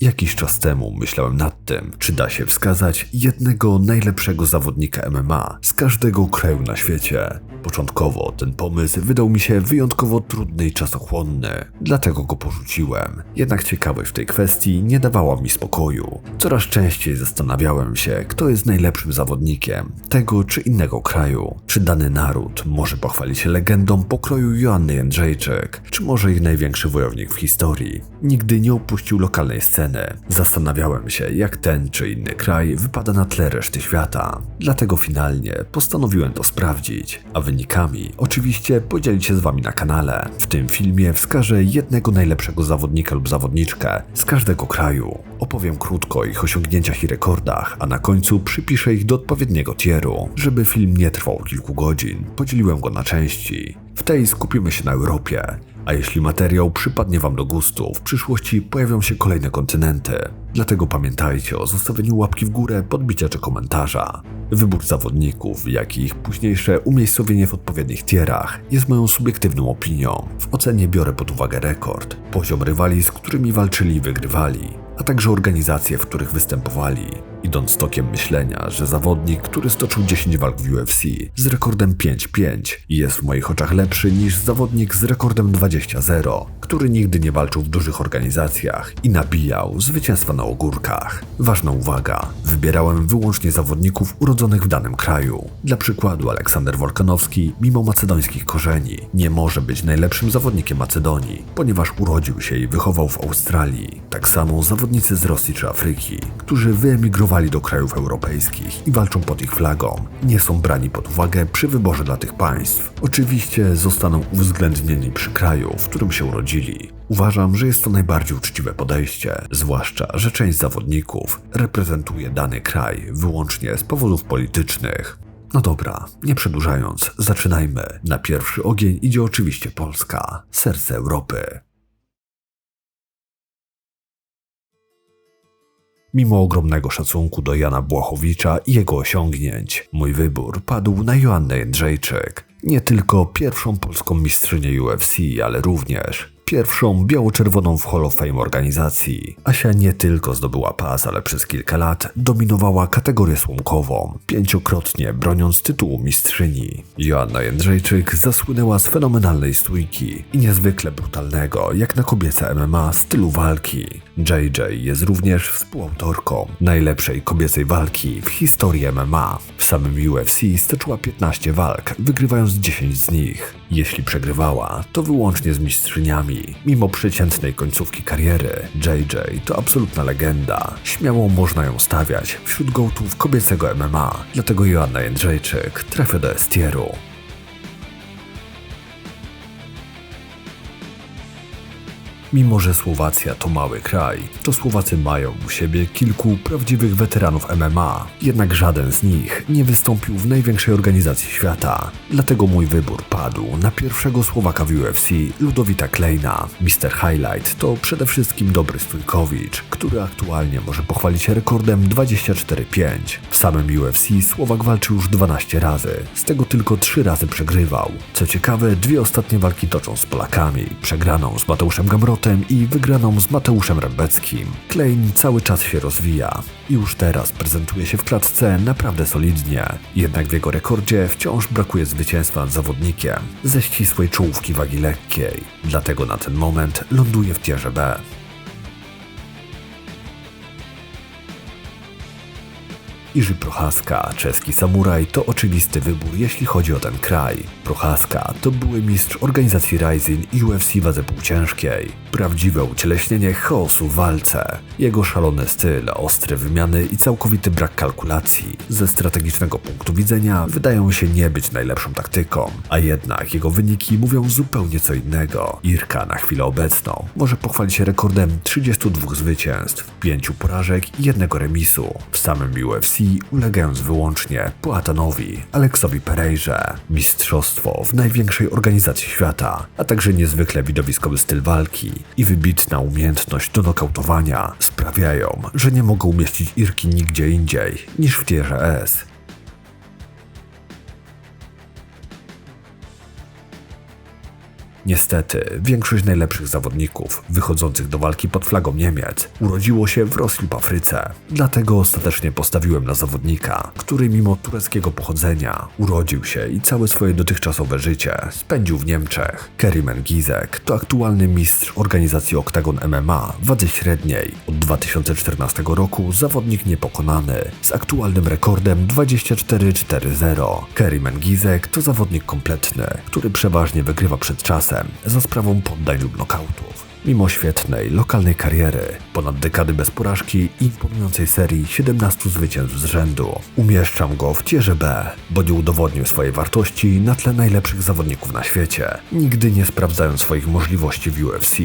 Jakiś czas temu myślałem nad tym, czy da się wskazać jednego najlepszego zawodnika MMA z każdego kraju na świecie. Początkowo ten pomysł wydał mi się wyjątkowo trudny i czasochłonny, dlatego go porzuciłem. Jednak ciekawość w tej kwestii nie dawała mi spokoju. Coraz częściej zastanawiałem się, kto jest najlepszym zawodnikiem tego czy innego kraju. Czy dany naród może pochwalić się legendą pokroju Joanny Jędrzejczyk, czy może ich największy wojownik w historii nigdy nie opuścił lokalnej sceny. Zastanawiałem się, jak ten czy inny kraj wypada na tle reszty świata. Dlatego finalnie postanowiłem to sprawdzić, a wynikami oczywiście podzielić się z wami na kanale. W tym filmie wskażę jednego najlepszego zawodnika lub zawodniczkę z każdego kraju. Opowiem krótko o ich osiągnięciach i rekordach, a na końcu przypiszę ich do odpowiedniego tieru. Żeby film nie trwał kilku godzin, podzieliłem go na części. W tej skupimy się na Europie, a jeśli materiał przypadnie wam do gustu, w przyszłości pojawią się kolejne kontynenty. Dlatego pamiętajcie o zostawieniu łapki w górę, podbicia czy komentarza. Wybór zawodników, jak i ich późniejsze umiejscowienie w odpowiednich tierach jest moją subiektywną opinią. W ocenie biorę pod uwagę rekord, poziom rywali, z którymi walczyli i wygrywali, a także organizacje, w których występowali. Idąc tokiem myślenia, że zawodnik, który stoczył 10 walk w UFC z rekordem 5-5 jest w moich oczach lepszy niż zawodnik z rekordem 20-0, który nigdy nie walczył w dużych organizacjach i nabijał zwycięstwa na ogórkach. Ważna uwaga, wybierałem wyłącznie zawodników urodzonych w danym kraju. Dla przykładu Aleksander Wolkanowski, mimo macedońskich korzeni, nie może być najlepszym zawodnikiem Macedonii, ponieważ urodził się i wychował w Australii. Tak samo zawodnicy z Rosji czy Afryki, którzy wyemigrowali do krajów europejskich i walczą pod ich flagą, nie są brani pod uwagę przy wyborze dla tych państw. Oczywiście zostaną uwzględnieni przy kraju, w którym się urodzili. Uważam, że jest to najbardziej uczciwe podejście, zwłaszcza, że część zawodników reprezentuje dany kraj wyłącznie z powodów politycznych. No dobra, nie przedłużając, zaczynajmy. Na pierwszy ogień idzie oczywiście Polska, serce Europy. Mimo ogromnego szacunku do Jana Błachowicza i jego osiągnięć, mój wybór padł na Joannę Jędrzejczyk. Nie tylko pierwszą polską mistrzynię UFC, ale również pierwszą biało-czerwoną w Hall of Fame organizacji. Asia nie tylko zdobyła pas, ale przez kilka lat dominowała kategorię słomkową, 5-krotnie broniąc tytułu mistrzyni. Joanna Jędrzejczyk zasłynęła z fenomenalnej stójki i niezwykle brutalnego, jak na kobiece MMA, stylu walki. JJ jest również współautorką najlepszej kobiecej walki w historii MMA. W samym UFC stoczyła 15 walk, wygrywając 10 z nich. Jeśli przegrywała, to wyłącznie z mistrzyniami. Mimo przeciętnej końcówki kariery, JJ to absolutna legenda. Śmiało można ją stawiać wśród gołtów kobiecego MMA, dlatego Joanna Jędrzejczyk trafia do S-tieru. Mimo że Słowacja to mały kraj, to Słowacy mają u siebie kilku prawdziwych weteranów MMA, jednak żaden z nich nie wystąpił w największej organizacji świata. Dlatego mój wybór padł na pierwszego Słowaka w UFC, Ludowita Kleina. Mr. Highlight to przede wszystkim dobry stójkowicz, który aktualnie może pochwalić się rekordem 24-5. W samym UFC Słowak walczył już 12 razy, z tego tylko 3 razy przegrywał. Co ciekawe, 2 ostatnie walki toczą z Polakami, przegraną z Mateuszem Gamrotem i wygraną z Mateuszem Rebeckim. Klein cały czas się rozwija i już teraz prezentuje się w klatce naprawdę solidnie, jednak w jego rekordzie wciąż brakuje zwycięstwa nad zawodnikiem ze ścisłej czołówki wagi lekkiej, dlatego na ten moment ląduje w tierze B. Iży Prochazka, czeski samuraj, to oczywisty wybór, jeśli chodzi o ten kraj. Prochazka to były mistrz organizacji Rising i UFC w wadze półciężkiej. Prawdziwe ucieleśnienie chaosu w walce. Jego szalony styl, ostre wymiany i całkowity brak kalkulacji ze strategicznego punktu widzenia wydają się nie być najlepszą taktyką, a jednak jego wyniki mówią zupełnie co innego. Irka na chwilę obecną może pochwalić się rekordem 32 zwycięstw, 5 porażek i 1 remisu. W samym UFC ulegając wyłącznie Poatanowi, Aleksowi Perejrze. Mistrzostwo w największej organizacji świata, a także niezwykle widowiskowy styl walki i wybitna umiejętność do nokautowania sprawiają, że nie mogą umieścić Irki nigdzie indziej niż w tierze S. Niestety, większość najlepszych zawodników wychodzących do walki pod flagą Niemiec urodziło się w Rosji lub Afryce. Dlatego ostatecznie postawiłem na zawodnika, który mimo tureckiego pochodzenia urodził się i całe swoje dotychczasowe życie spędził w Niemczech. Kerim Gizek to aktualny mistrz organizacji Octagon MMA w wadze średniej. Od 2014 roku zawodnik niepokonany z aktualnym rekordem 24-4-0. Kerim Gizek to zawodnik kompletny, który przeważnie wygrywa przed czasem za sprawą poddań lub nokautów. Mimo świetnej, lokalnej kariery, ponad dekady bez porażki i imponującej serii 17 zwycięstw z rzędu, umieszczam go w tierze B, bo nie udowodnił swojej wartości na tle najlepszych zawodników na świecie, nigdy nie sprawdzając swoich możliwości w UFC.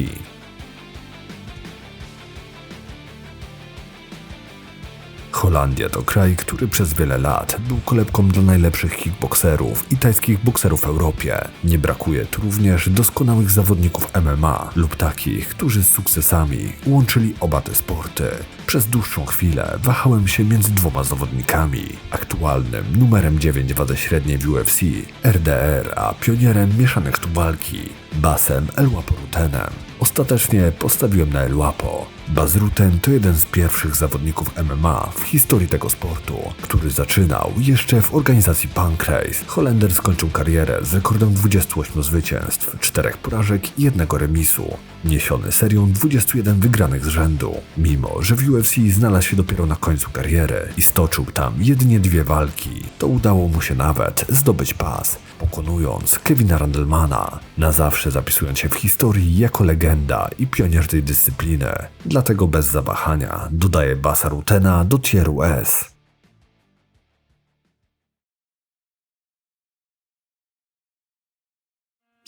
Holandia to kraj, który przez wiele lat był kolebką dla najlepszych kickbokserów i tajskich bokserów w Europie. Nie brakuje tu również doskonałych zawodników MMA lub takich, którzy z sukcesami łączyli oba te sporty. Przez dłuższą chwilę wahałem się między dwoma zawodnikami. Aktualnym numerem 9 w wadze średniej w UFC, RDR, a pionierem mieszanych sztuk walki, Basem El Wapo Rutenem. Ostatecznie postawiłem na El Wapo. Bas Rutten to jeden z pierwszych zawodników MMA w historii tego sportu, który zaczynał jeszcze w organizacji Pancrase. Holender skończył karierę z rekordem 28 zwycięstw, 4 porażek i 1 remisu, niesiony serią 21 wygranych z rzędu. Mimo że w UFC znalazł się dopiero na końcu kariery i stoczył tam jedynie 2 walki, to udało mu się nawet zdobyć pas, pokonując Kevina Randlemana, na zawsze zapisując się w historii jako legenda i pionier tej dyscypliny. Dlatego bez zawahania dodaję Basa Ruttena do tieru S.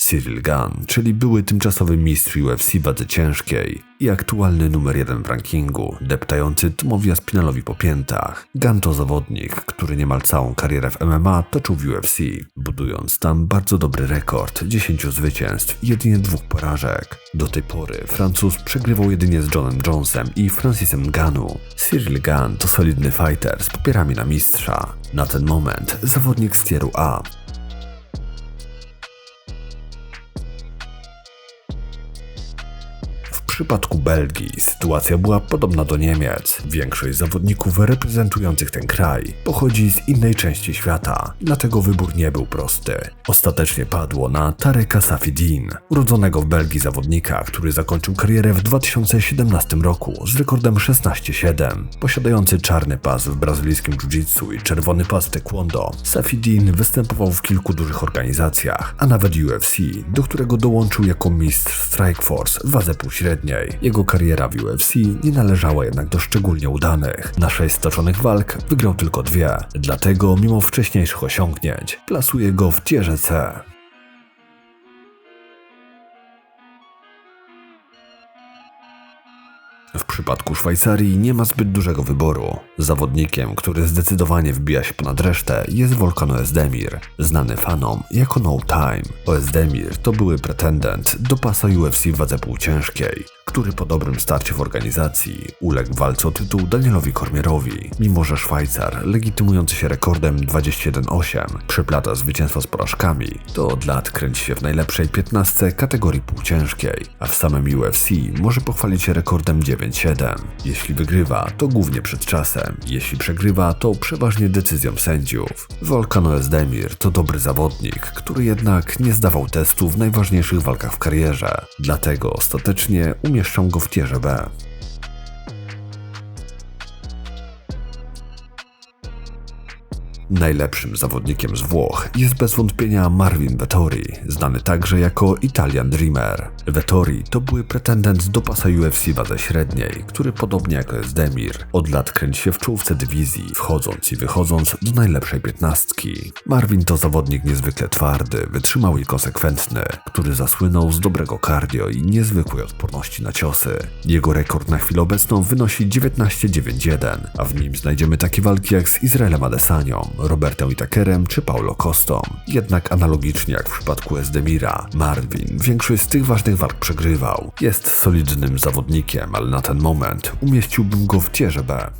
Ciryl Gane, czyli były tymczasowy mistrz UFC w wadze ciężkiej i aktualny numer 1 w rankingu, deptający Tomowi Aspinallowi po piętach. Gane to zawodnik, który niemal całą karierę w MMA toczył w UFC, budując tam bardzo dobry rekord 10 zwycięstw i jedynie 2 porażek. Do tej pory Francuz przegrywał jedynie z Johnem Jonesem i Francisem Ngannou. Ciryl Gane to solidny fighter z papierami na mistrza. Na ten moment zawodnik z tieru A. W przypadku Belgii sytuacja była podobna do Niemiec. Większość zawodników reprezentujących ten kraj pochodzi z innej części świata, dlatego wybór nie był prosty. Ostatecznie padło na Tareka Saffiedine, urodzonego w Belgii zawodnika, który zakończył karierę w 2017 roku z rekordem 16-7. Posiadający czarny pas w brazylijskim jiu-jitsu i czerwony pas w taekwondo, Saffiedine występował w kilku dużych organizacjach, a nawet UFC, do którego dołączył jako mistrz Strikeforce w wadze półśredniej. Jego kariera w UFC nie należała jednak do szczególnie udanych. Na 6 stoczonych walk wygrał tylko 2, dlatego mimo wcześniejszych osiągnięć plasuję go w tierze C. W przypadku Szwajcarii nie ma zbyt dużego wyboru. Zawodnikiem, który zdecydowanie wbija się ponad resztę, jest Volkan Oezdemir, znany fanom jako No Time. Oezdemir to były pretendent do pasa UFC w wadze półciężkiej, który po dobrym starcie w organizacji uległ walce o tytuł Danielowi Cormierowi. Mimo że Szwajcar, legitymujący się rekordem 21-8, przeplata zwycięstwa z porażkami, to od lat kręci się w najlepszej 15 kategorii półciężkiej, a w samym UFC może pochwalić się rekordem 9-7. Jeśli wygrywa, to głównie przed czasem. Jeśli przegrywa, to przeważnie decyzją sędziów. Volkan Oezdemir to dobry zawodnik, który jednak nie zdawał testu w najważniejszych walkach w karierze. Dlatego ostatecznie umieszczam go w tierze B. Najlepszym zawodnikiem z Włoch jest bez wątpienia Marvin Vettori, znany także jako Italian Dreamer. Vettori to były pretendent do pasa UFC w wadze średniej, który podobnie jak Oezdemir od lat kręci się w czołówce dywizji, wchodząc i wychodząc do najlepszej 15. Marvin to zawodnik niezwykle twardy, wytrzymały i konsekwentny, który zasłynął z dobrego cardio i niezwykłej odporności na ciosy. Jego rekord na chwilę obecną wynosi 19-9-1, a w nim znajdziemy takie walki jak z Izraelem Adesanią, Robertem Whittakerem czy Paulo Costą. Jednak analogicznie jak w przypadku Oezdemira, Marvin większość z tych ważnych walk przegrywał. Jest solidnym zawodnikiem, ale na ten moment umieściłbym go w tierze B.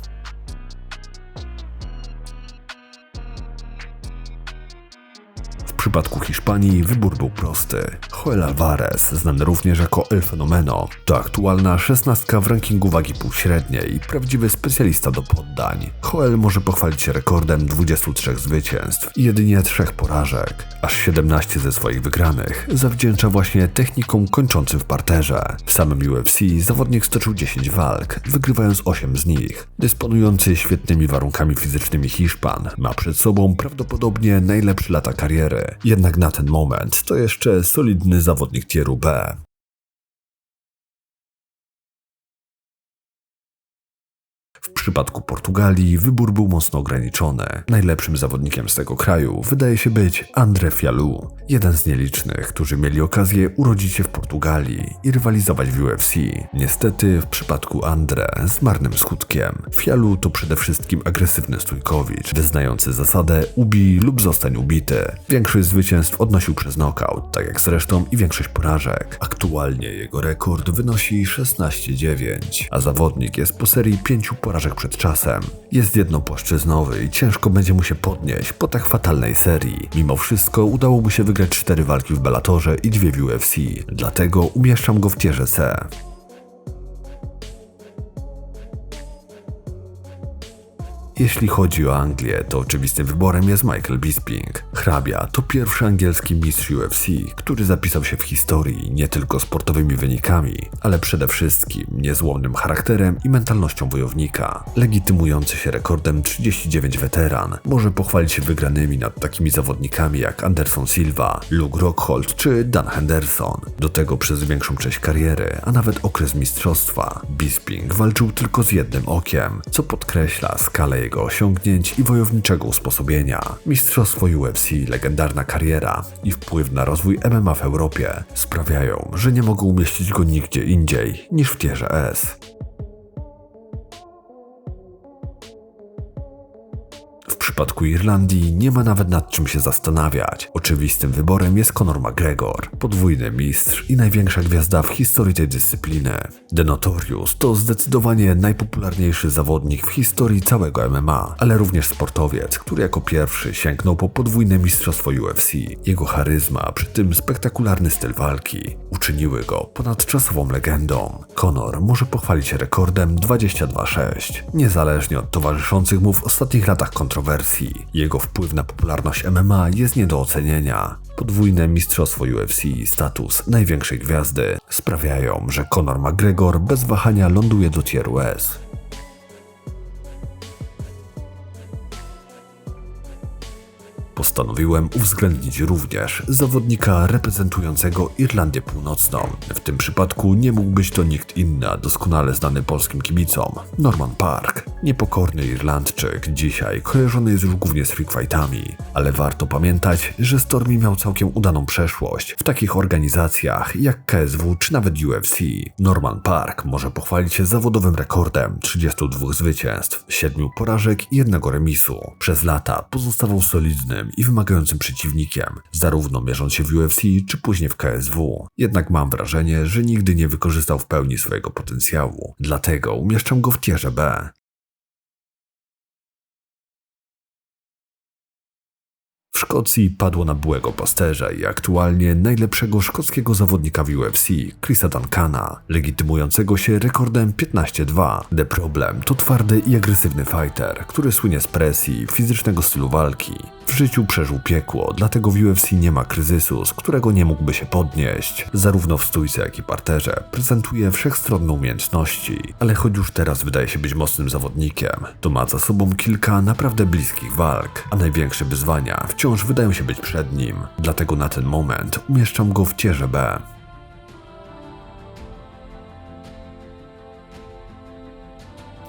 W przypadku Hiszpanii wybór był prosty. Joel Alvarez, znany również jako El Fenomeno, to aktualna 16 w rankingu wagi półśredniej i prawdziwy specjalista do poddań. Joel może pochwalić się rekordem 23 zwycięstw i jedynie 3 porażek. Aż 17 ze swoich wygranych zawdzięcza właśnie technikom kończącym w parterze. W samym UFC zawodnik stoczył 10 walk, wygrywając 8 z nich. Dysponujący świetnymi warunkami fizycznymi Hiszpan ma przed sobą prawdopodobnie najlepsze lata kariery. Jednak na ten moment to jeszcze solidny zawodnik tieru B. W przypadku Portugalii wybór był mocno ograniczony. Najlepszym zawodnikiem z tego kraju wydaje się być André Fialho, jeden z nielicznych, którzy mieli okazję urodzić się w Portugalii i rywalizować w UFC. Niestety w przypadku André z marnym skutkiem. Fialho to przede wszystkim agresywny stójkowicz, wyznający zasadę ubij lub zostań ubity. Większość zwycięstw odnosił przez knockout, tak jak zresztą i większość porażek. Aktualnie jego rekord wynosi 16-9, a zawodnik jest po serii 5 porażek przed czasem. Jest jednopłaszczyznowy i ciężko będzie mu się podnieść po tak fatalnej serii. Mimo wszystko udało mu się wygrać 4 walki w Bellatorze i 2 w UFC, dlatego umieszczam go w tierze C. Jeśli chodzi o Anglię, to oczywistym wyborem jest Michael Bisping. Hrabia to pierwszy angielski mistrz UFC, który zapisał się w historii nie tylko sportowymi wynikami, ale przede wszystkim niezłomnym charakterem i mentalnością wojownika. Legitymujący się rekordem 39 weteran może pochwalić się wygranymi nad takimi zawodnikami jak Anderson Silva, Luke Rockhold czy Dan Henderson. Do tego przez większą część kariery, a nawet okres mistrzostwa, Bisping walczył tylko z jednym okiem, co podkreśla skalę jego osiągnięć i wojowniczego usposobienia. Mistrzostwo UFC, legendarna kariera i wpływ na rozwój MMA w Europie sprawiają, że nie mogą umieścić go nigdzie indziej niż w tierze S. W przypadku Irlandii nie ma nawet nad czym się zastanawiać. Oczywistym wyborem jest Conor McGregor, podwójny mistrz i największa gwiazda w historii tej dyscypliny. The Notorious to zdecydowanie najpopularniejszy zawodnik w historii całego MMA, ale również sportowiec, który jako pierwszy sięgnął po podwójne mistrzostwo UFC. Jego charyzma, a przy tym spektakularny styl walki uczyniły go ponadczasową legendą. Conor może pochwalić się rekordem 22-6. Niezależnie od towarzyszących mu w ostatnich latach kontrowersji, jego wpływ na popularność MMA jest nie do ocenienia. Podwójne mistrzostwo UFC i status największej gwiazdy sprawiają, że Conor McGregor bez wahania ląduje do tieru S. Postanowiłem uwzględnić również zawodnika reprezentującego Irlandię Północną. W tym przypadku nie mógł być to nikt inny, a doskonale znany polskim kibicom, Norman Parke. Niepokorny Irlandczyk dzisiaj kojarzony jest już głównie z freakfightami, ale warto pamiętać, że Stormy miał całkiem udaną przeszłość w takich organizacjach jak KSW czy nawet UFC. Norman Parke może pochwalić się zawodowym rekordem 32 zwycięstw, 7 porażek i 1 remisu. Przez lata pozostawał solidnym i wymagającym przeciwnikiem, zarówno mierząc się w UFC czy później w KSW. Jednak mam wrażenie, że nigdy nie wykorzystał w pełni swojego potencjału, dlatego umieszczam go w tierze B. W Szkocji padło na byłego pasterza i aktualnie najlepszego szkockiego zawodnika w UFC, Chrisa Duncana, legitymującego się rekordem 15-2. The Problem to twardy i agresywny fighter, który słynie z presji i fizycznego stylu walki. W życiu przeżył piekło, dlatego w UFC nie ma kryzysu, z którego nie mógłby się podnieść. Zarówno w stójce, jak i parterze prezentuje wszechstronne umiejętności, ale choć już teraz wydaje się być mocnym zawodnikiem, to ma za sobą kilka naprawdę bliskich walk, a największe wyzwania wciąż wydają się być przed nim. Dlatego na ten moment umieszczam go w tierze B.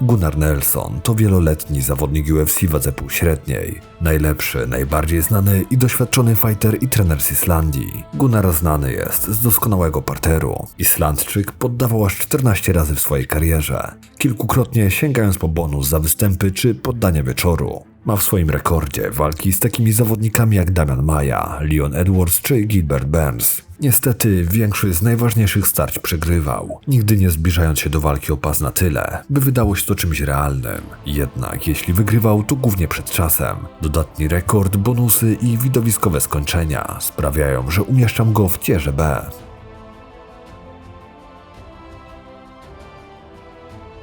Gunnar Nelson to wieloletni zawodnik UFC w wadze półśredniej. Najlepszy, najbardziej znany i doświadczony fighter i trener z Islandii. Gunnar znany jest z doskonałego parteru. Islandczyk poddawał aż 14 razy w swojej karierze, kilkukrotnie sięgając po bonus za występy czy poddanie wieczoru. Ma w swoim rekordzie walki z takimi zawodnikami jak Damian Maia, Leon Edwards czy Gilbert Burns. Niestety większość z najważniejszych starć przegrywał, nigdy nie zbliżając się do walki o pas na tyle, by wydało się to czymś realnym. Jednak jeśli wygrywał, to głównie przed czasem. Dodatni rekord, bonusy i widowiskowe skończenia sprawiają, że umieszczam go w tierze B.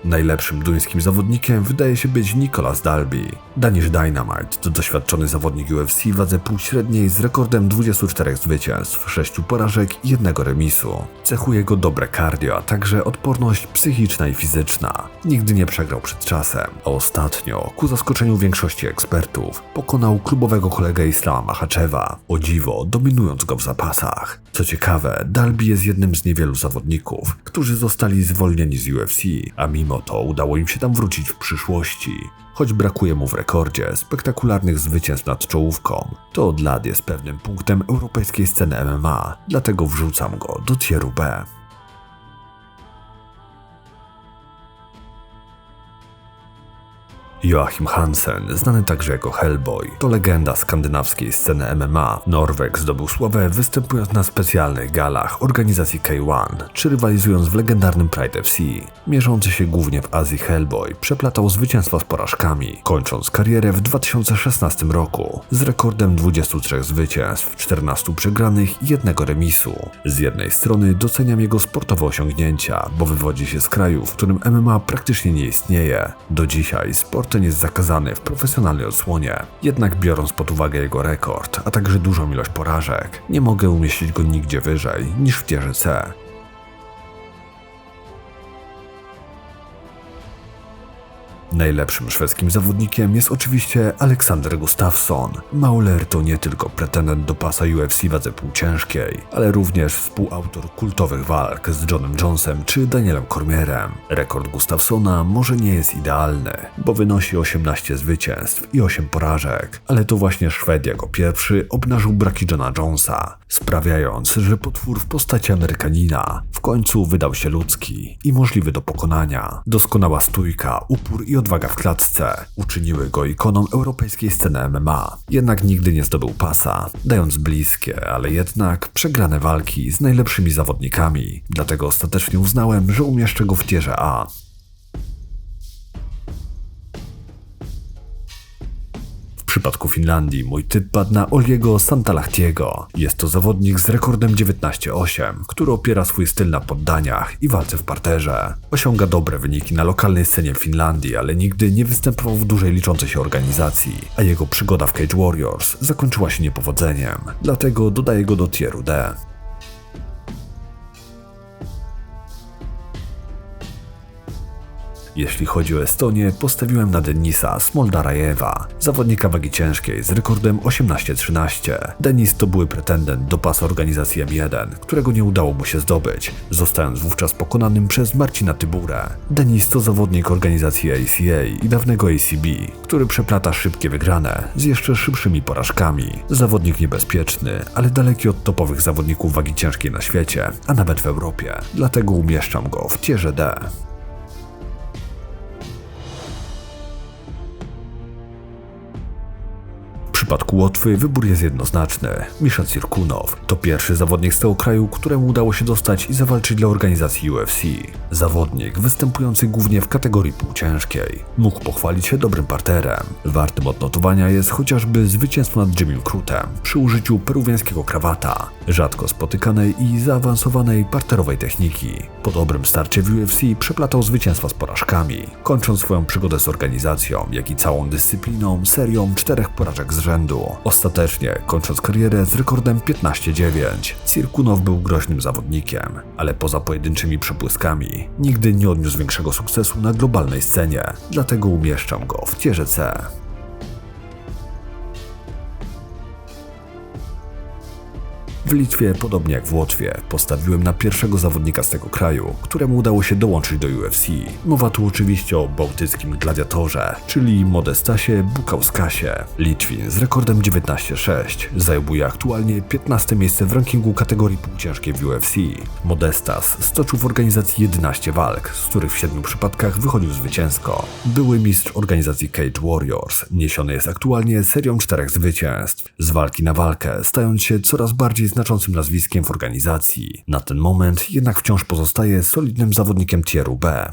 Najlepszym duńskim zawodnikiem wydaje się być Nicolas Dalby. Danish Dynamite to doświadczony zawodnik UFC w wadze półśredniej z rekordem 24 zwycięstw, 6 porażek i 1 remisu. Cechuje go dobre cardio, a także odporność psychiczna i fizyczna. Nigdy nie przegrał przed czasem, a ostatnio, ku zaskoczeniu większości ekspertów, pokonał klubowego kolegę Islama Makhachewa, o dziwo dominując go w zapasach. Co ciekawe, Dalby jest jednym z niewielu zawodników, którzy zostali zwolnieni z UFC, a mimo to udało im się tam wrócić w przyszłości. Choć brakuje mu w rekordzie spektakularnych zwycięstw nad czołówką, to od lat jest pewnym punktem europejskiej sceny MMA, dlatego wrzucam go do tieru B. Joachim Hansen, znany także jako Hellboy, to legenda skandynawskiej sceny MMA. Norweg zdobył sławę występując na specjalnych galach organizacji K1, czy rywalizując w legendarnym Pride FC. Mierzący się głównie w Azji Hellboy przeplatał zwycięstwa z porażkami, kończąc karierę w 2016 roku z rekordem 23 zwycięstw, 14 przegranych i 1 remisu. Z jednej strony doceniam jego sportowe osiągnięcia, bo wywodzi się z kraju, w którym MMA praktycznie nie istnieje. Do dzisiaj sport ten jest zakazany w profesjonalnej odsłonie. Jednak biorąc pod uwagę jego rekord, a także dużą ilość porażek, nie mogę umieścić go nigdzie wyżej niż w tierze C. Najlepszym szwedzkim zawodnikiem jest oczywiście Alexander Gustafsson. Mauler to nie tylko pretendent do pasa UFC w wadze półciężkiej, ale również współautor kultowych walk z Johnem Jonesem czy Danielem Cormierem. Rekord Gustafssona może nie jest idealny, bo wynosi 18 zwycięstw i 8 porażek, ale to właśnie Szwed jako pierwszy obnażył braki Johna Jonesa, sprawiając, że potwór w postaci Amerykanina w końcu wydał się ludzki i możliwy do pokonania. Doskonała stójka, upór i odwaga w klatce uczyniły go ikoną europejskiej sceny MMA. Jednak nigdy nie zdobył pasa, dając bliskie, ale jednak przegrane walki z najlepszymi zawodnikami. Dlatego ostatecznie uznałem, że umieszczę go w tierze A. W przypadku Finlandii mój typ padł na Olliego Santalahtiego. Jest to zawodnik z rekordem 19-8, który opiera swój styl na poddaniach i walce w parterze. Osiąga dobre wyniki na lokalnej scenie w Finlandii, ale nigdy nie występował w dużej liczącej się organizacji, a jego przygoda w Cage Warriors zakończyła się niepowodzeniem. Dlatego dodaję go do tieru D. Jeśli chodzi o Estonię, postawiłem na Denisa Smoldarajewa, zawodnika wagi ciężkiej z rekordem 18-13. Denis to były pretendent do pasa organizacji M1, którego nie udało mu się zdobyć, zostając wówczas pokonanym przez Marcina Tyburę. Denis to zawodnik organizacji ACA i dawnego ACB, który przeplata szybkie wygrane z jeszcze szybszymi porażkami. Zawodnik niebezpieczny, ale daleki od topowych zawodników wagi ciężkiej na świecie, a nawet w Europie. Dlatego umieszczam go w tierze D. W przypadku Łotwy wybór jest jednoznaczny. Misza Cirkunow to pierwszy zawodnik z tego kraju, któremu udało się dostać i zawalczyć dla organizacji UFC. Zawodnik występujący głównie w kategorii półciężkiej. Mógł pochwalić się dobrym parterem. Wartym odnotowania jest chociażby zwycięstwo nad Jimmym Crutem przy użyciu peruwiańskiego krawata, rzadko spotykanej i zaawansowanej parterowej techniki. Po dobrym starcie w UFC przeplatał zwycięstwa z porażkami, kończąc swoją przygodę z organizacją, jak i całą dyscypliną serią 4 porażek z rzędu. Ostatecznie kończąc karierę z rekordem 15-9. Cirkunow był groźnym zawodnikiem, ale poza pojedynczymi przepłyskami nigdy nie odniósł większego sukcesu na globalnej scenie, dlatego umieszczam go w tierze C. W Litwie, podobnie jak w Łotwie, postawiłem na pierwszego zawodnika z tego kraju, któremu udało się dołączyć do UFC. Mowa tu oczywiście o bałtyckim gladiatorze, czyli Modestasie Bukauskasie. Litwin z rekordem 19-6 zajmuje aktualnie 15 miejsce w rankingu kategorii półciężkiej w UFC. Modestas stoczył w organizacji 11 walk, z których w 7 przypadkach wychodził zwycięsko. Były mistrz organizacji Cage Warriors niesiony jest aktualnie serią 4 zwycięstw. Z walki na walkę, stając się coraz bardziej znaczącym nazwiskiem w organizacji. Na ten moment jednak wciąż pozostaje solidnym zawodnikiem tieru B.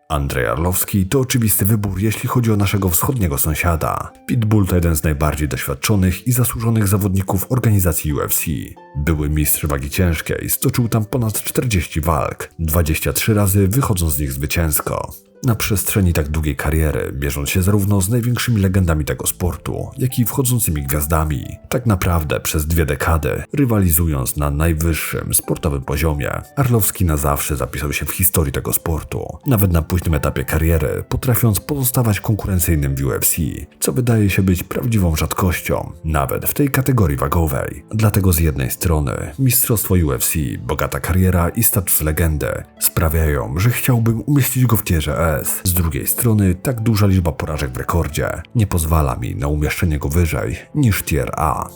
Andrzej Arlovski to oczywisty wybór, jeśli chodzi o naszego wschodniego sąsiada. Pitbull to jeden z najbardziej doświadczonych i zasłużonych zawodników organizacji UFC. Były mistrz wagi ciężkiej, stoczył tam ponad 40 walk, 23 razy wychodząc z nich zwycięsko. Na przestrzeni tak długiej kariery, mierząc się zarówno z największymi legendami tego sportu, jak i wchodzącymi gwiazdami, tak naprawdę przez 2 dekady, rywalizując na najwyższym sportowym poziomie, Arlovski na zawsze zapisał się w historii tego sportu, nawet na późnym etapie kariery, potrafiąc pozostawać konkurencyjnym w UFC, co wydaje się być prawdziwą rzadkością, nawet w tej kategorii wagowej. Dlatego z jednej strony mistrzostwo UFC, bogata kariera i status legendy sprawiają, że chciałbym umieścić go w tierze E. Z drugiej strony tak duża liczba porażek w rekordzie nie pozwala mi na umieszczenie go wyżej niż tier A.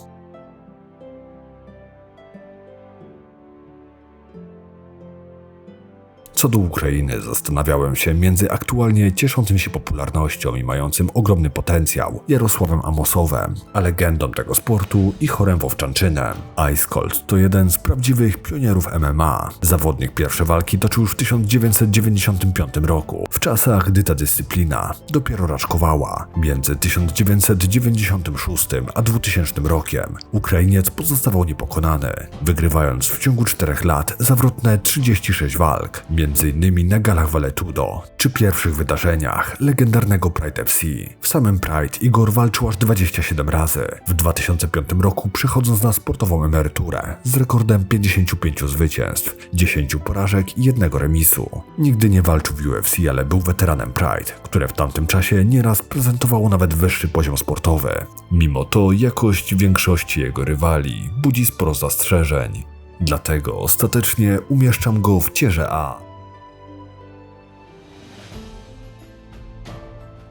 Co do Ukrainy, zastanawiałem się między aktualnie cieszącym się popularnością i mającym ogromny potencjał Jarosławem Amosowem, a legendą tego sportu i Chorem Wowczanczynem. Ice Cold to jeden z prawdziwych pionierów MMA. Zawodnik pierwsze walki toczył już w 1995 roku, w czasach, gdy ta dyscyplina dopiero raczkowała. Między 1996 a 2000 rokiem Ukrainiec pozostawał niepokonany, wygrywając w ciągu 4 lat zawrotne 36 walk. Między innymi na galach Valetudo, czy pierwszych wydarzeniach legendarnego Pride FC. W samym Pride Igor walczył aż 27 razy. W 2005 roku przechodząc na sportową emeryturę z rekordem 55 zwycięstw, 10 porażek i 1 remisu. Nigdy nie walczył w UFC, ale był weteranem Pride, które w tamtym czasie nieraz prezentowało nawet wyższy poziom sportowy. Mimo to jakość większości jego rywali budzi sporo zastrzeżeń. Dlatego ostatecznie umieszczam go w tierze A.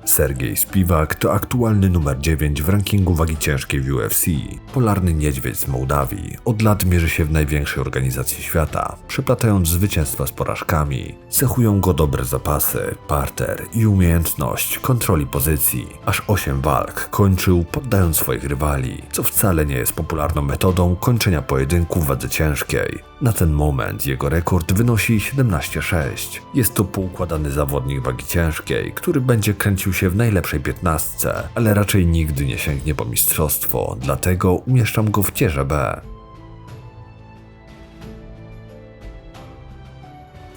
Sergiej Spiwak to aktualny numer 9 w rankingu wagi ciężkiej w UFC. Polarny niedźwiedź z Mołdawii od lat mierzy się w największej organizacji świata, przeplatając zwycięstwa z porażkami. Cechują go dobre zapasy, parter i umiejętność kontroli pozycji. Aż 8 walk kończył poddając swoich rywali, co wcale nie jest popularną metodą kończenia pojedynku w wadze ciężkiej. Na ten moment jego rekord wynosi 17-6. Jest to poukładany zawodnik wagi ciężkiej, który będzie kręcił się w najlepszej 15, ale raczej nigdy nie sięgnie po mistrzostwo, dlatego umieszczam go w tierze B.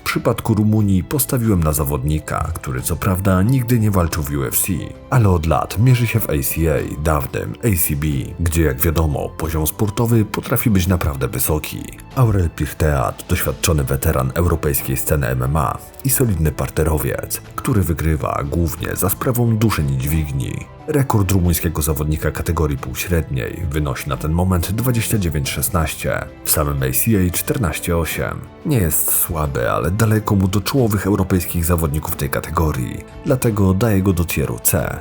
W przypadku Rumunii postawiłem na zawodnika, który co prawda nigdy nie walczył w UFC, ale od lat mierzy się w ACA, dawnym ACB, gdzie jak wiadomo poziom sportowy potrafi być naprawdę wysoki. Aurel Pirtea to doświadczony weteran europejskiej sceny MMA i solidny parterowiec, który wygrywa głównie za sprawą duszy niedźwigni. Rekord rumuńskiego zawodnika kategorii półśredniej wynosi na ten moment 29-16, w samym ACA 14-8. Nie jest słaby, ale daleko mu do czołowych europejskich zawodników tej kategorii, dlatego daję go do tieru C.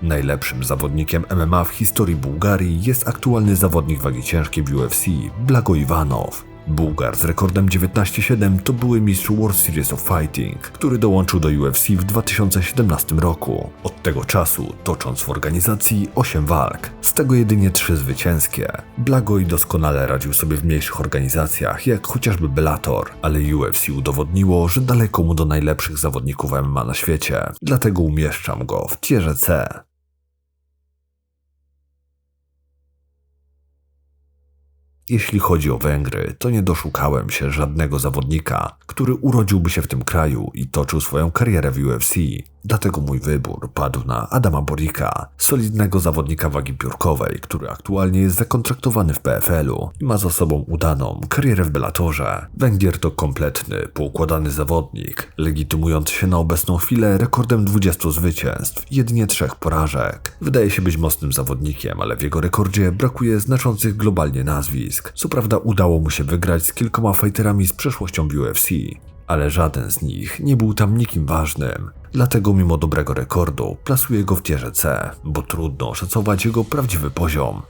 Najlepszym zawodnikiem MMA w historii Bułgarii jest aktualny zawodnik wagi ciężkiej w UFC, Blago Iwanow. Bułgar z rekordem 19-7 to były mistrz World Series of Fighting, który dołączył do UFC w 2017 roku. Od tego czasu tocząc w organizacji 8 walk, z tego jedynie 3 zwycięskie. Blagoj doskonale radził sobie w mniejszych organizacjach, jak chociażby Bellator, ale UFC udowodniło, że daleko mu do najlepszych zawodników MMA na świecie. Dlatego umieszczam go w tierze C. Jeśli chodzi o Węgry, to nie doszukałem się żadnego zawodnika, który urodziłby się w tym kraju i toczył swoją karierę w UFC. Dlatego mój wybór padł na Adama Borika, solidnego zawodnika wagi piórkowej, który aktualnie jest zakontraktowany w PFL-u i ma za sobą udaną karierę w Bellatorze. Węgier to kompletny, poukładany zawodnik, legitymujący się na obecną chwilę rekordem 20 zwycięstw i jedynie 3 porażek. Wydaje się być mocnym zawodnikiem, ale w jego rekordzie brakuje znaczących globalnie nazwisk. Co prawda udało mu się wygrać z kilkoma fighterami z przeszłością w UFC, ale żaden z nich nie był tam nikim ważnym. Dlatego mimo dobrego rekordu plasuję go w tierze C, bo trudno oszacować jego prawdziwy poziom.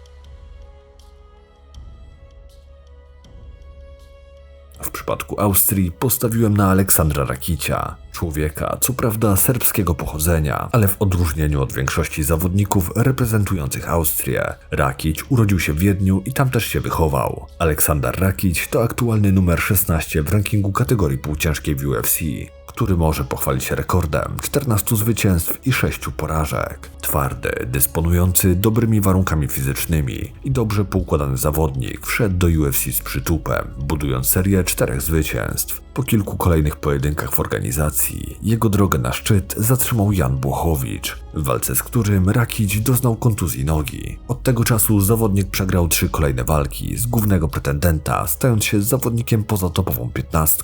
W przypadku Austrii postawiłem na Aleksandra Rakicia, człowieka co prawda serbskiego pochodzenia, ale w odróżnieniu od większości zawodników reprezentujących Austrię, Rakić urodził się w Wiedniu i tam też się wychował. Aleksander Rakić to aktualny numer 16 w rankingu kategorii półciężkiej w UFC, który może pochwalić się rekordem 14 zwycięstw i 6 porażek. Twardy, dysponujący dobrymi warunkami fizycznymi i dobrze poukładany zawodnik wszedł do UFC z przytupem, budując serię 4 zwycięstw. Po kilku kolejnych pojedynkach w organizacji jego drogę na szczyt zatrzymał Jan Błachowicz, w walce z którym Rakić doznał kontuzji nogi. Od tego czasu zawodnik przegrał 3 kolejne walki z głównego pretendenta, stając się zawodnikiem poza topową 15.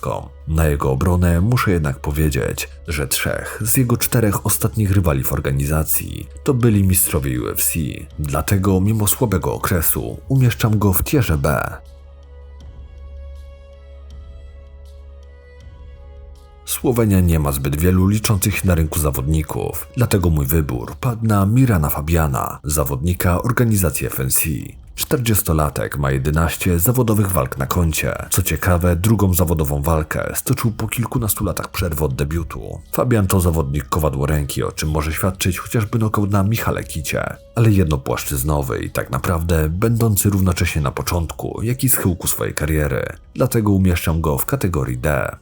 Na jego obronę muszę jednak powiedzieć, że 3 z jego 4 ostatnich rywali w organizacji to byli mistrzowie UFC. Dlatego mimo słabego okresu umieszczam go w tierze B. Słowenia nie ma zbyt wielu liczących się na rynku zawodników, dlatego mój wybór padł na Mirana Fabiana, zawodnika organizacji FNC. 40-latek ma 11 zawodowych walk na koncie. Co ciekawe, drugą zawodową walkę stoczył po kilkunastu latach przerwy od debiutu. Fabian to zawodnik kowadłoręki, o czym może świadczyć chociażby nokaut na Michale Kicie, ale jednopłaszczyznowy i tak naprawdę będący równocześnie na początku, jak i schyłku swojej kariery. Dlatego umieszczam go w kategorii D.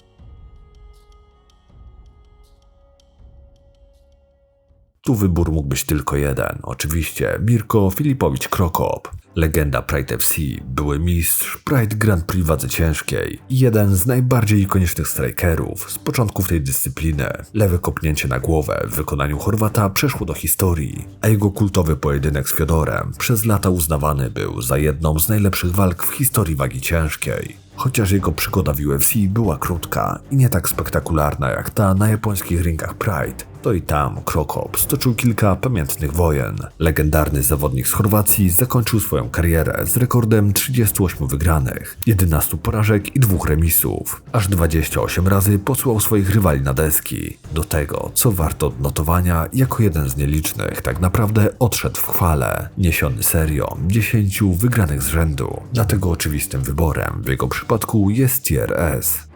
Tu wybór mógł być tylko jeden, oczywiście Mirko Filipowicz Krokop. Legenda Pride FC, były mistrz Pride Grand Prix w wadze ciężkiej i jeden z najbardziej ikonicznych strikerów z początków tej dyscypliny. Lewe kopnięcie na głowę w wykonaniu Chorwata przeszło do historii, a jego kultowy pojedynek z Fiodorem przez lata uznawany był za jedną z najlepszych walk w historii wagi ciężkiej. Chociaż jego przygoda w UFC była krótka i nie tak spektakularna jak ta na japońskich ringach Pride, to i tam Krokop stoczył kilka pamiętnych wojen. Legendarny zawodnik z Chorwacji zakończył swoją karierę z rekordem 38 wygranych, 11 porażek i 2 remisów. Aż 28 razy posłał swoich rywali na deski. Do tego, co warto odnotowania, jako jeden z nielicznych tak naprawdę odszedł w chwale, niesiony serią 10 wygranych z rzędu. Dlatego oczywistym wyborem w jego przypadku jest tier S.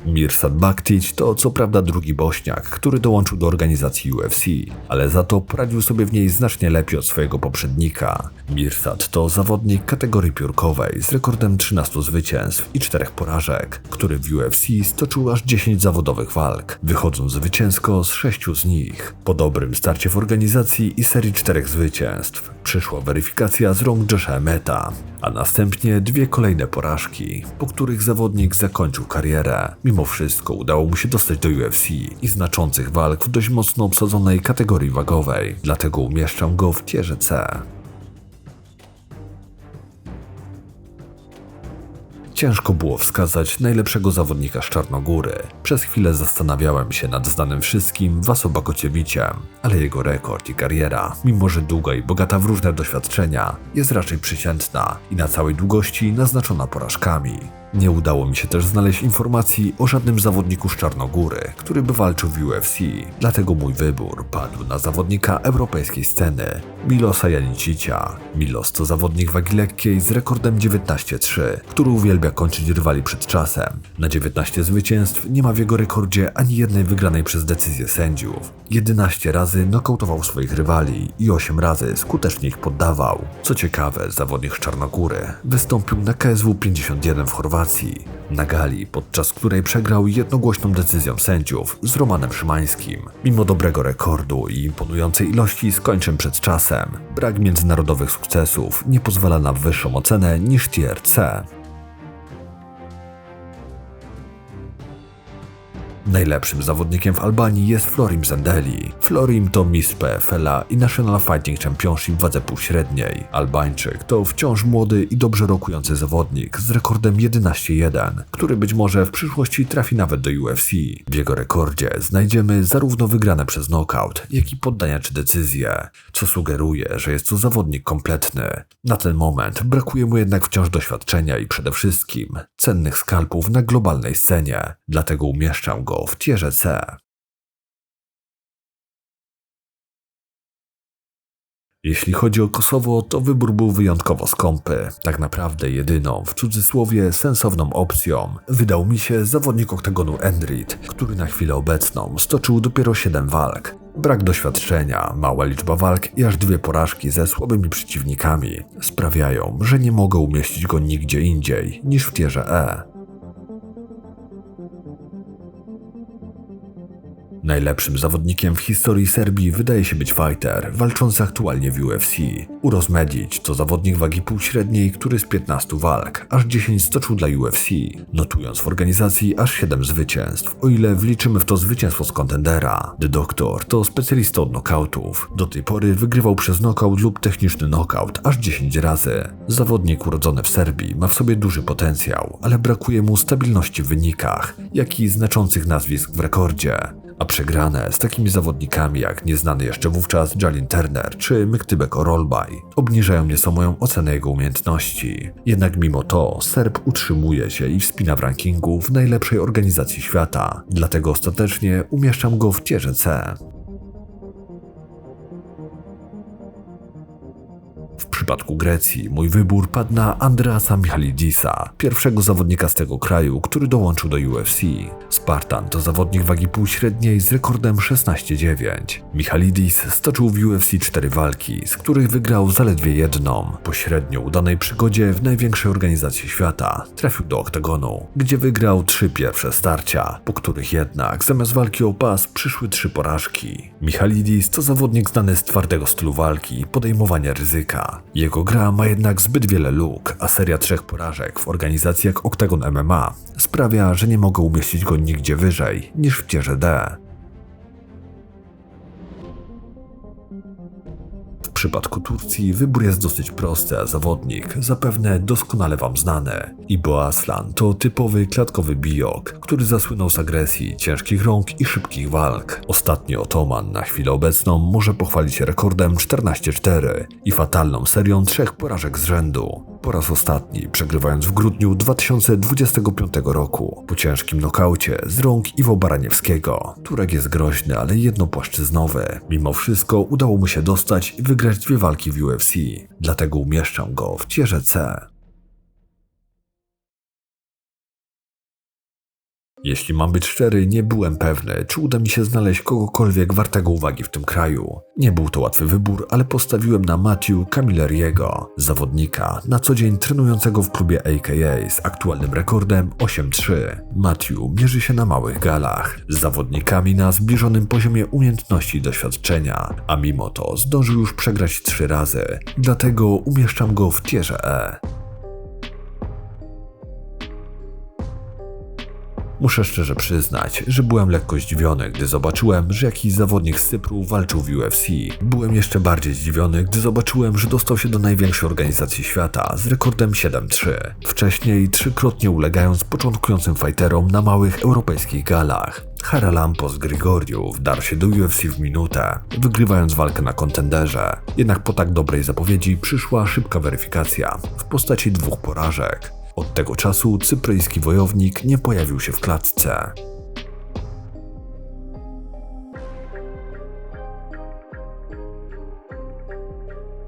Mirsad Baktic to co prawda drugi Bośniak, który dołączył do organizacji UFC, ale za to poradził sobie w niej znacznie lepiej od swojego poprzednika. Mirsad to zawodnik kategorii piórkowej z rekordem 13 zwycięstw i 4 porażek, który w UFC stoczył aż 10 zawodowych walk, wychodząc zwycięsko z 6 z nich. Po dobrym starcie w organizacji i serii 4 zwycięstw przyszła weryfikacja z rąk Josha Emmeta, a następnie 2 kolejne porażki, po których zawodnik zakończył karierę. Mimo wszystko udało mu się dostać do UFC i znaczących walk w dość mocno obsadzonej kategorii wagowej, dlatego umieszczam go w tierze C. Ciężko było wskazać najlepszego zawodnika z Czarnogóry. Przez chwilę zastanawiałem się nad znanym wszystkim Waso Bakociewiciem, ale jego rekord i kariera, mimo że długa i bogata w różne doświadczenia, jest raczej przeciętna i na całej długości naznaczona porażkami. Nie udało mi się też znaleźć informacji o żadnym zawodniku z Czarnogóry, który by walczył w UFC, dlatego mój wybór padł na zawodnika europejskiej sceny, Milosa Janicicia. Milos to zawodnik wagi lekkiej z rekordem 19-3, który uwielbia kończyć rywali przed czasem. Na 19 zwycięstw nie ma w jego rekordzie ani jednej wygranej przez decyzję sędziów. 11 razy nokautował swoich rywali i 8 razy skutecznie ich poddawał. Co ciekawe, zawodnik z Czarnogóry wystąpił na KSW 51 w Chorwacji, na gali, podczas której przegrał jednogłośną decyzją sędziów z Romanem Szymańskim. Mimo dobrego rekordu i imponującej ilości skończeń przed czasem, brak międzynarodowych sukcesów nie pozwala na wyższą ocenę niż tier C. Najlepszym zawodnikiem w Albanii jest Florim Zendeli. Florim to mistrz PFL-a i National Fighting Championship w wadze półśredniej. Albańczyk to wciąż młody i dobrze rokujący zawodnik z rekordem 11-1, który być może w przyszłości trafi nawet do UFC. W jego rekordzie znajdziemy zarówno wygrane przez knockout, jak i poddania czy decyzje, co sugeruje, że jest to zawodnik kompletny. Na ten moment brakuje mu jednak wciąż doświadczenia i przede wszystkim cennych skalpów na globalnej scenie, dlatego umieszczam go w tierze C. Jeśli chodzi o Kosowo, to wybór był wyjątkowo skąpy. Tak naprawdę jedyną, w cudzysłowie, sensowną opcją wydał mi się zawodnik oktagonu Endrit, który na chwilę obecną stoczył dopiero 7 walk. Brak doświadczenia, mała liczba walk i aż 2 porażki ze słabymi przeciwnikami sprawiają, że nie mogę umieścić go nigdzie indziej niż w tierze E. Najlepszym zawodnikiem w historii Serbii wydaje się być fighter, walczący aktualnie w UFC. Uroz Medić to zawodnik wagi półśredniej, który z 15 walk aż 10 stoczył dla UFC, notując w organizacji aż 7 zwycięstw, o ile wliczymy w to zwycięstwo z kontendera. The Doctor to specjalista od nokautów. Do tej pory wygrywał przez nokaut lub techniczny nokaut aż 10 razy. Zawodnik urodzony w Serbii ma w sobie duży potencjał, ale brakuje mu stabilności w wynikach, jak i znaczących nazwisk w rekordzie. A przegrane z takimi zawodnikami jak nieznany jeszcze wówczas Jalin Turner czy Myktybek Orolbay obniżają nieco moją ocenę jego umiejętności. Jednak mimo to Serb utrzymuje się i wspina w rankingu w najlepszej organizacji świata, dlatego ostatecznie umieszczam go w tierze C. W przypadku Grecji mój wybór padł na Andreasa Michalidisa, pierwszego zawodnika z tego kraju, który dołączył do UFC. Spartan to zawodnik wagi półśredniej z rekordem 16-9. Michalidis stoczył w UFC 4 walki, z których wygrał zaledwie jedną. Po średnio udanej przygodzie w największej organizacji świata trafił do oktagonu, gdzie wygrał 3 pierwsze starcia, po których jednak zamiast walki o pas przyszły 3 porażki. Michalidis to zawodnik znany z twardego stylu walki i podejmowania ryzyka. Jego gra ma jednak zbyt wiele luk, a seria 3 porażek w organizacji jak Octagon MMA sprawia, że nie mogę umieścić go nigdzie wyżej niż w tierze D. W przypadku Turcji wybór jest dosyć prosty, a zawodnik zapewne doskonale wam znany. Ibo Aslan to typowy klatkowy bijok, który zasłynął z agresji, ciężkich rąk i szybkich walk. Ostatni otoman na chwilę obecną może pochwalić się rekordem 14-4 i fatalną serią 3 porażek z rzędu. Po raz ostatni przegrywając w grudniu 2025 roku po ciężkim nokaucie z rąk Iwo Baraniewskiego. Turek jest groźny, ale jednopłaszczyznowy. Mimo wszystko udało mu się dostać i wygrać 2 walki w UFC, dlatego umieszczam go w tierze C. Jeśli mam być szczery, nie byłem pewny, czy uda mi się znaleźć kogokolwiek wartego uwagi w tym kraju. Nie był to łatwy wybór, ale postawiłem na Matthew Camilleriego, zawodnika na co dzień trenującego w klubie AKA z aktualnym rekordem 8-3. Matthew mierzy się na małych galach z zawodnikami na zbliżonym poziomie umiejętności i doświadczenia, a mimo to zdążył już przegrać 3 razy, dlatego umieszczam go w tierze E. Muszę szczerze przyznać, że byłem lekko zdziwiony, gdy zobaczyłem, że jakiś zawodnik z Cypru walczył w UFC. Byłem jeszcze bardziej zdziwiony, gdy zobaczyłem, że dostał się do największej organizacji świata z rekordem 7-3. Wcześniej 3-krotnie ulegając początkującym fighterom na małych europejskich galach. Haralampos Grigoriu wdarł się do UFC w minutę, wygrywając walkę na kontenderze. Jednak po tak dobrej zapowiedzi przyszła szybka weryfikacja w postaci 2 porażek. Od tego czasu cypryjski wojownik nie pojawił się w klatce.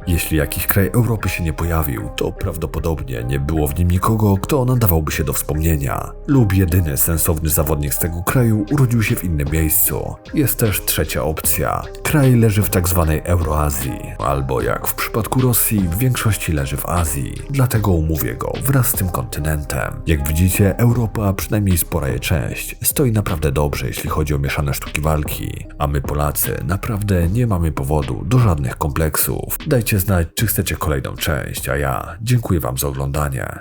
Jeśli jakiś kraj Europy się nie pojawił, to prawdopodobnie nie było w nim nikogo, kto nadawałby się do wspomnienia. Lub jedyny sensowny zawodnik z tego kraju urodził się w innym miejscu. Jest też trzecia opcja. Kraj leży w tak zwanej Euroazji, albo jak w przypadku Rosji w większości leży w Azji. Dlatego umówię go wraz z tym kontynentem. Jak widzicie, Europa, przynajmniej spora jej część, stoi naprawdę dobrze, jeśli chodzi o mieszane sztuki walki. A my Polacy naprawdę nie mamy powodu do żadnych kompleksów. Dajcie znać, czy chcecie kolejną część, a ja dziękuję wam za oglądanie.